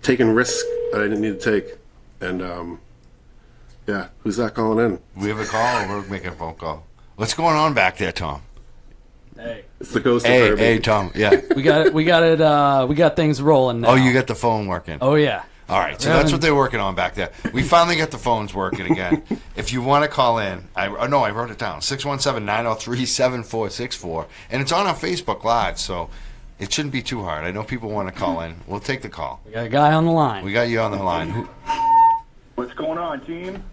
taking risks that I didn't need to take. And yeah, who's that calling in? We have a call, or we're making a phone call. What's going on back there, Tom? Hey, It's the ghost of Herbie. Hey, Tom. Yeah. we got it. We got things rolling now. Oh, you got the phone working. Oh yeah. All right, so that's what they're working on back there. We finally got the phones working again. If you want to call in, I wrote it down, 617-903-7464. And it's on our Facebook Live, so it shouldn't be too hard. I know people want to call in. We'll take the call. We got a guy on the line. We got you on the line. What's going on, team?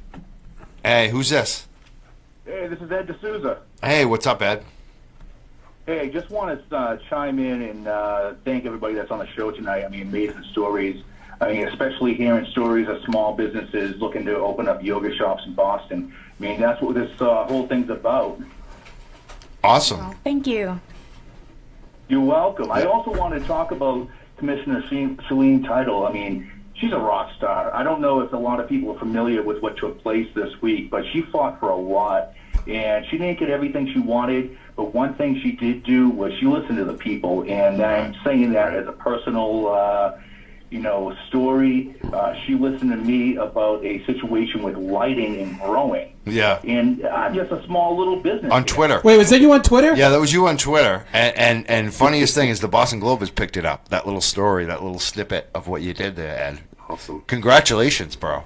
Hey, who's this? Hey, this is Ed D'Souza. Hey, what's up, Ed? Hey, just want to chime in and thank everybody that's on the show tonight. I mean, amazing stories. I mean, especially hearing stories of small businesses looking to open up yoga shops in Boston. I mean, that's what this whole thing's about. Awesome. Thank you. You're welcome. I also want to talk about Commissioner Celine Title. I mean, she's a rock star. I don't know if a lot of people are familiar with what took place this week, but she fought for a lot, and she didn't get everything she wanted, but one thing she did do was she listened to the people, and I'm saying that as a personal story. She listened to me about a situation with lighting and growing. Yeah. And I'm just a small little business. On Twitter. Wait, was that you on Twitter? Yeah, that was you on Twitter. And funniest thing is the Boston Globe has picked it up, that little story, that little snippet of what you did there, Ed. Awesome. Congratulations, bro.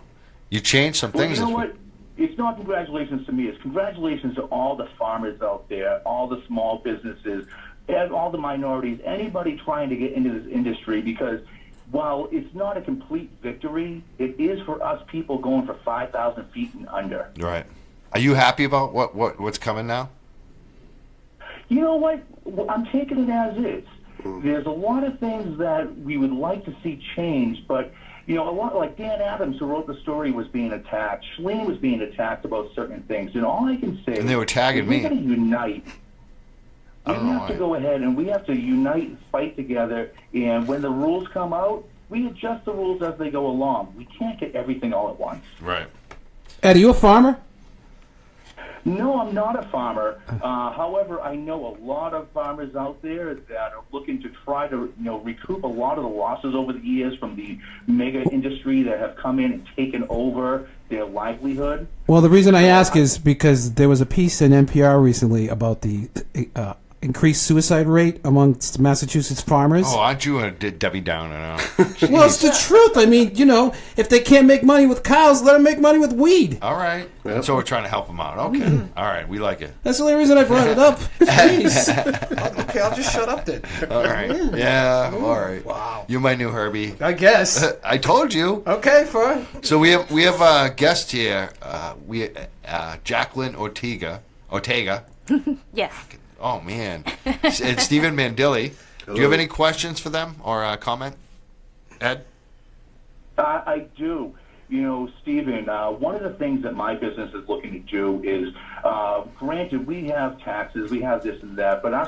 You changed some things. You know what? It's not congratulations to me. It's congratulations to all the farmers out there, all the small businesses, and all the minorities, anybody trying to get into this industry, because while it's not a complete victory, it is for us people going for 5,000 feet and under. Right. Are you happy about what's coming now? You know what? I'm taking it as is. There's a lot of things that we would like to see change, but a lot like Dan Adams, who wrote the story, was being attacked. Schleen was being attacked about certain things. And all I can say And they were tagging is me. we're going to unite. We have to go ahead and we have to unite and fight together. And when the rules come out, we adjust the rules as they go along. We can't get everything all at once. Right. Ed, are you a farmer? No, I'm not a farmer. However, I know a lot of farmers out there that are looking to try to, recoup a lot of the losses over the years from the mega industry that have come in and taken over their livelihood. Well, the reason I ask is because there was a piece in NPR recently about the increased suicide rate amongst Massachusetts farmers. Oh, aren't you a Debbie Downer now? Well, it's the truth. I mean, if they can't make money with cows, let them make money with weed. All right. Yep. So we're trying to help them out. Okay. All right. We like it. That's the only reason I brought it up. Jeez. Okay, I'll just shut up then. All right. Yeah. All right. Wow. You're my new Herbie. I guess. I told you. Okay, fine. So we have a guest here. Jacqueline Ortega. Yes. Oh man. And Stephen Mandilli. Do you have any questions for them or a comment, Ed? I do. Stephen, one of the things that my business is looking to do is, granted, we have taxes, we have this and that, but our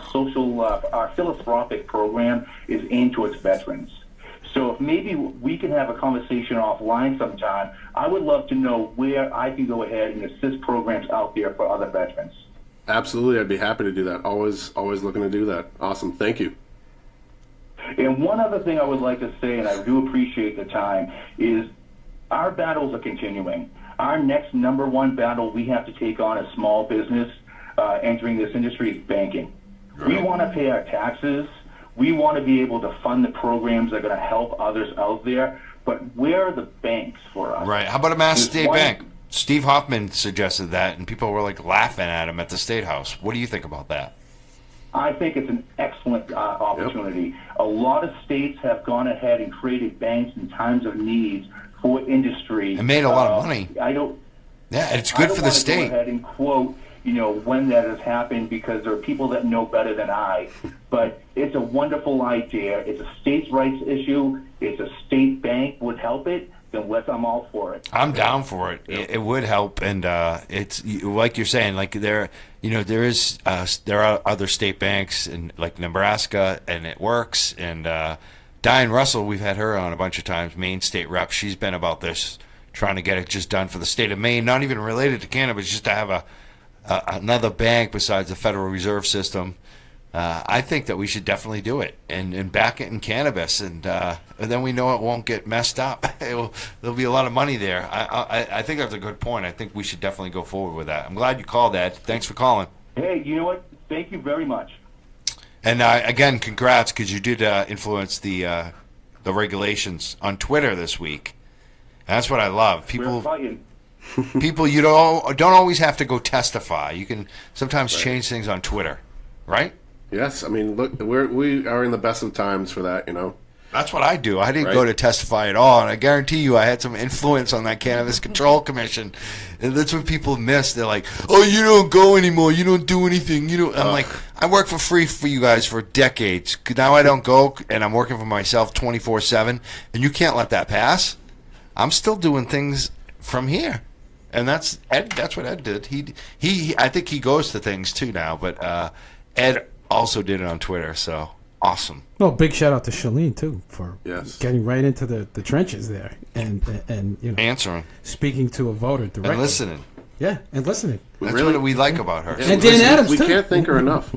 our philanthropic program is aimed towards veterans. So if maybe we can have a conversation offline sometime, I would love to know where I can go ahead and assist programs out there for other veterans. Absolutely, I'd be happy to do that. Always looking to do that. Awesome, thank you. And one other thing I would like to say, and I do appreciate the time, is our battles are continuing. Our next number one battle we have to take on as small business entering this industry is banking. Right. We want to pay our taxes. We want to be able to fund the programs that are going to help others out there. But where are the banks for us? Right. How about a Mass State Bank? Steve Hoffman suggested that, and people were laughing at him at the State House. What do you think about that? I think it's an excellent opportunity. Yep. A lot of states have gone ahead and created banks in times of needs for industry. And made a lot of money. Yeah, it's good for the state. I don't want to go ahead and quote, when that has happened, because there are people that know better than I. But it's a wonderful idea. It's a states' rights issue. It's a state bank would help it. Then I'm all for it. I'm down for it. Yep. It would help, and it's like you're saying. There are other state banks in like Nebraska, and it works. And Diane Russell, we've had her on a bunch of times. Maine state rep. She's been about this, trying to get it just done for the state of Maine. Not even related to cannabis, just to have another bank besides the Federal Reserve System I think that we should definitely do it and back it in cannabis, and then we know it won't get messed up. There'll be a lot of money there. I think that's a good point. I think we should definitely go forward with that. I'm glad you called, Ed. Thanks for calling. Hey, you know what? Thank you very much. And again, congrats, because you did influence the regulations on Twitter this week. And that's what I love. We're fighting. People, you don't always have to go testify. You can sometimes change things on Twitter, right? Yes, I mean, look, we are in the best of times for that, you know. That's what I do. I didn't Right. go to testify at all, and I guarantee you I had some influence on that Cannabis Control Commission. And that's what people miss. They're like, oh, you don't go anymore. You don't do anything. I'm like, I work for free for you guys for decades. Now I don't go, and I'm working for myself 24/7, and you can't let that pass. I'm still doing things from here. And that's Ed. That's what Ed did. He I think he goes to things too now, but Ed also did it on Twitter, so awesome. Well, big shout out to Shalene too for Yes. getting right into the trenches there and Answering speaking to a voter directly. and listening. Yeah, and listening. That's what we like about her. And Dan Adams, we too. can't thank her enough.